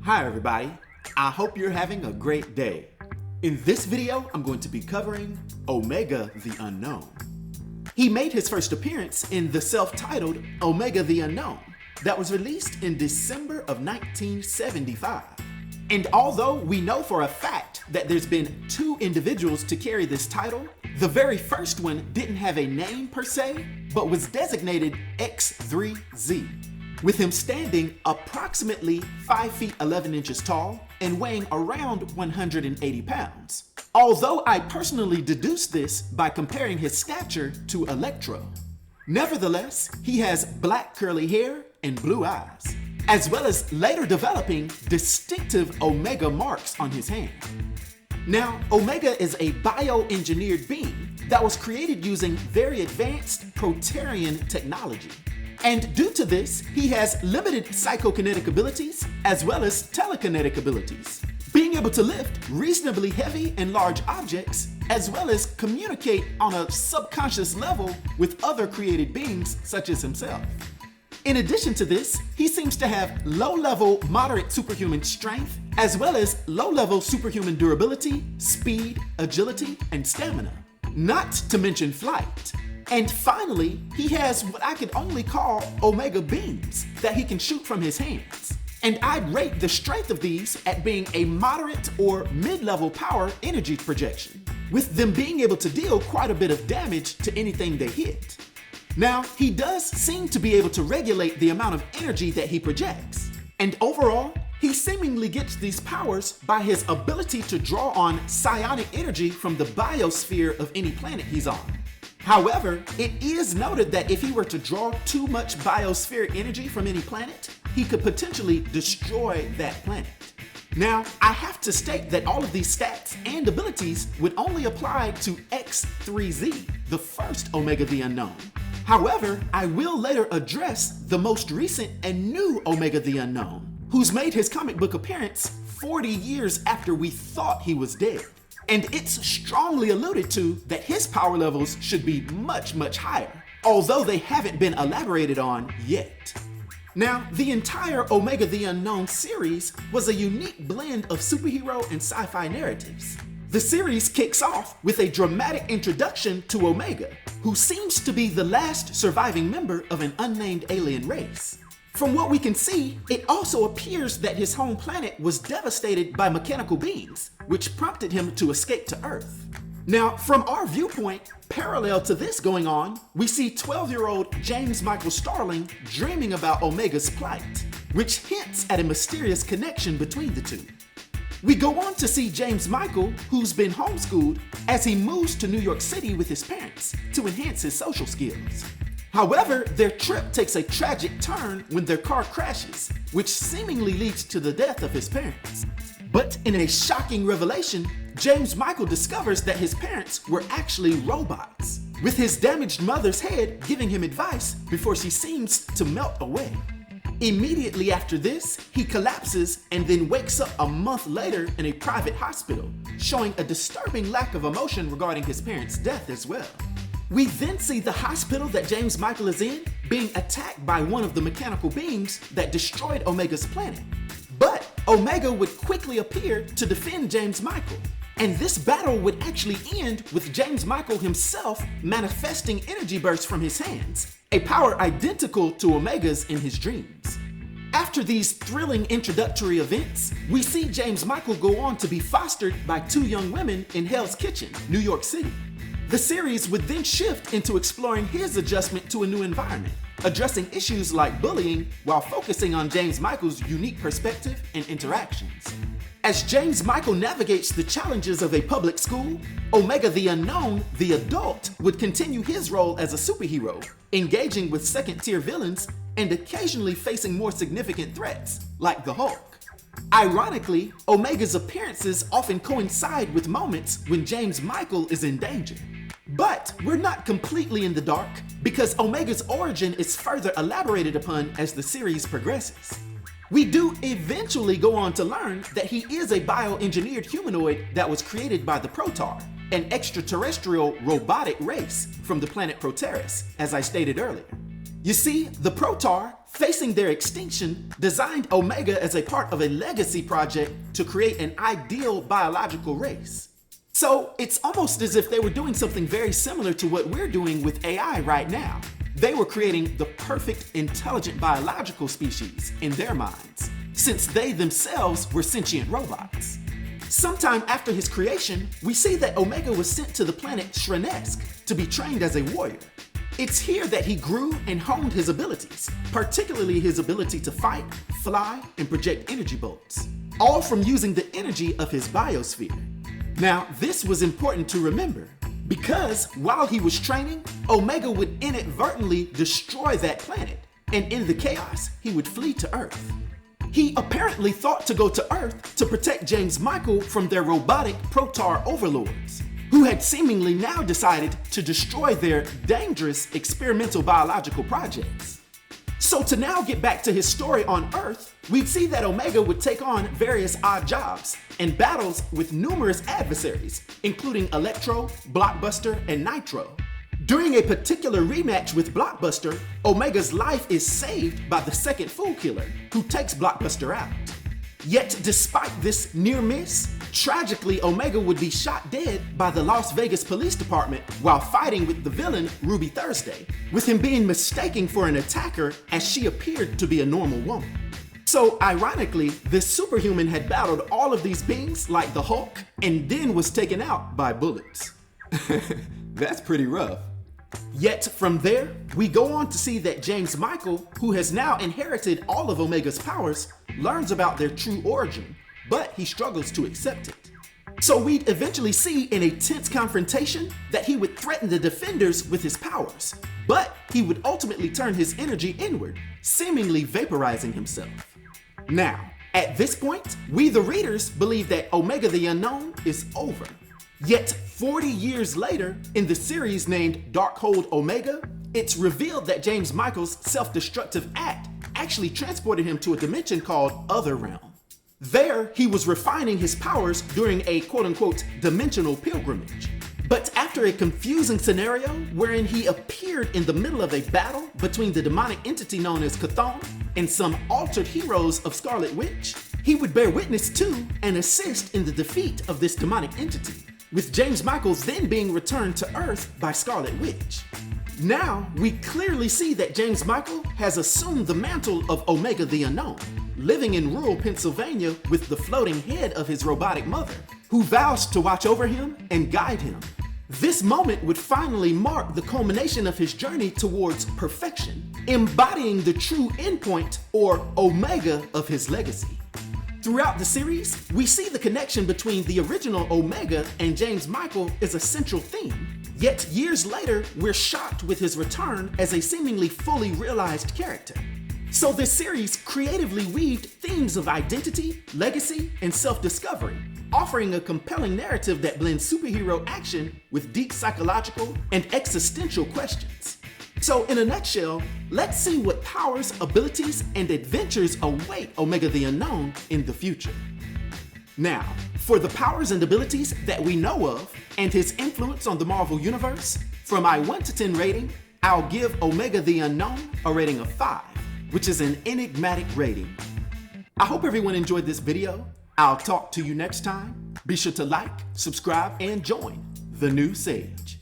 Hi everybody, I hope you're having a great day. In this video, I'm going to be covering Omega the Unknown. He made his first appearance in the self-titled Omega the Unknown that was released in December of 1975. And although we know for a fact that there's been two individuals to carry this title, the very first one didn't have a name per se, but was designated X3Z, with him standing approximately 5 feet 11 inches tall and weighing around 180 pounds. Although I personally deduced this by comparing his stature to Electro. Nevertheless, he has black curly hair and blue eyes, as well as later developing distinctive Omega marks on his hand. Now, Omega is a bioengineered being that was created using very advanced Protean technology. And due to this, he has limited psychokinetic abilities as well as telekinetic abilities, being able to lift reasonably heavy and large objects, as well as communicate on a subconscious level with other created beings such as himself. In addition to this, he seems to have low-level moderate superhuman strength, as well as low-level superhuman durability, speed, agility, and stamina, not to mention flight. And finally, he has what I could only call Omega beams that he can shoot from his hands. And I'd rate the strength of these at being a moderate or mid-level power energy projection, with them being able to deal quite a bit of damage to anything they hit. Now, he does seem to be able to regulate the amount of energy that he projects. And overall, he seemingly gets these powers by his ability to draw on psionic energy from the biosphere of any planet he's on. However, it is noted that if he were to draw too much biospheric energy from any planet, he could potentially destroy that planet. Now, I have to state that all of these stats and abilities would only apply to X3Z, the first Omega the Unknown. However, I will later address the most recent and new Omega the Unknown, who's made his comic book appearance 40 years after we thought he was dead. And it's strongly alluded to that his power levels should be much, much higher, although they haven't been elaborated on yet. Now, the entire Omega the Unknown series was a unique blend of superhero and sci-fi narratives. The series kicks off with a dramatic introduction to Omega, who seems to be the last surviving member of an unnamed alien race. From what we can see, it also appears that his home planet was devastated by mechanical beings, which prompted him to escape to Earth. Now, from our viewpoint, parallel to this going on, we see 12-year-old James-Michael Starling dreaming about Omega's plight, which hints at a mysterious connection between the two. We go on to see James-Michael, who's been homeschooled, as he moves to New York City with his parents to enhance his social skills. However, their trip takes a tragic turn when their car crashes, which seemingly leads to the death of his parents. But in a shocking revelation, James-Michael discovers that his parents were actually robots, with his damaged mother's head giving him advice before she seems to melt away. Immediately after this, he collapses and then wakes up a month later in a private hospital, showing a disturbing lack of emotion regarding his parents' death as well. We then see the hospital that James-Michael is in being attacked by one of the mechanical beings that destroyed Omega's planet. But Omega would quickly appear to defend James-Michael, and this battle would actually end with James-Michael himself manifesting energy bursts from his hands, a power identical to Omega's in his dreams. After these thrilling introductory events, we see James-Michael go on to be fostered by two young women in Hell's Kitchen, New York City. The series would then shift into exploring his adjustment to a new environment, addressing issues like bullying while focusing on James-Michael's unique perspective and interactions. As James-Michael navigates the challenges of a public school, Omega the Unknown, the adult, would continue his role as a superhero, engaging with second-tier villains and occasionally facing more significant threats, like the Hulk. Ironically, Omega's appearances often coincide with moments when James-Michael is in danger. But we're not completely in the dark, because Omega's origin is further elaborated upon as the series progresses. We do eventually go on to learn that he is a bioengineered humanoid that was created by the Protar, an extraterrestrial robotic race from the planet Proteus, as I stated earlier. You see, the Protar, facing their extinction, designed Omega as a part of a legacy project to create an ideal biological race. So it's almost as if they were doing something very similar to what we're doing with AI right now. They were creating the perfect intelligent biological species in their minds, since they themselves were sentient robots. Sometime after his creation, we see that Omega was sent to the planet Shrenesk to be trained as a warrior. It's here that he grew and honed his abilities, particularly his ability to fight, fly, and project energy bolts, all from using the energy of his biosphere. Now, this was important to remember, because while he was training, Omega would inadvertently destroy that planet, and in the chaos, he would flee to Earth. He apparently thought to go to Earth to protect James-Michael from their robotic Protar overlords, who had seemingly now decided to destroy their dangerous experimental biological projects. So to now get back to his story on Earth, we'd see that Omega would take on various odd jobs and battles with numerous adversaries, including Electro, Blockbuster, and Nitro. During a particular rematch with Blockbuster, Omega's life is saved by the second Fool Killer, who takes Blockbuster out. Yet despite this near miss, tragically Omega would be shot dead by the Las Vegas Police Department while fighting with the villain Ruby Thursday, with him being mistaken for an attacker as she appeared to be a normal woman. So ironically, this superhuman had battled all of these beings like the Hulk and then was taken out by bullets. That's pretty rough. Yet from there, we go on to see that James-Michael, who has now inherited all of Omega's powers, learns about their true origin, but he struggles to accept it. So we'd eventually see in a tense confrontation that he would threaten the defenders with his powers, but he would ultimately turn his energy inward, seemingly vaporizing himself. Now, at this point, we the readers believe that Omega the Unknown is over. Yet 40 years later, in the series named Darkhold Omega, it's revealed that James-Michael's self-destructive act actually transported him to a dimension called Other Realm. There, he was refining his powers during a quote-unquote dimensional pilgrimage. But after a confusing scenario wherein he appeared in the middle of a battle between the demonic entity known as Chthon and some altered heroes of Scarlet Witch, he would bear witness to and assist in the defeat of this demonic entity, with James-Michael's then being returned to Earth by Scarlet Witch. Now, we clearly see that James-Michael has assumed the mantle of Omega the Unknown, living in rural Pennsylvania with the floating head of his robotic mother, who vows to watch over him and guide him. This moment would finally mark the culmination of his journey towards perfection, embodying the true endpoint or Omega of his legacy. Throughout the series, we see the connection between the original Omega and James-Michael is a central theme. Yet years later, we're shocked with his return as a seemingly fully realized character. So this series creatively weaved themes of identity, legacy, and self-discovery, offering a compelling narrative that blends superhero action with deep psychological and existential questions. So in a nutshell, let's see what powers, abilities, and adventures await Omega the Unknown in the future. Now, for the powers and abilities that we know of and his influence on the Marvel Universe, from my 1 to 10 rating, I'll give Omega the Unknown a rating of 5, which is an enigmatic rating. I hope everyone enjoyed this video. I'll talk to you next time. Be sure to like, subscribe, and join the new Sage.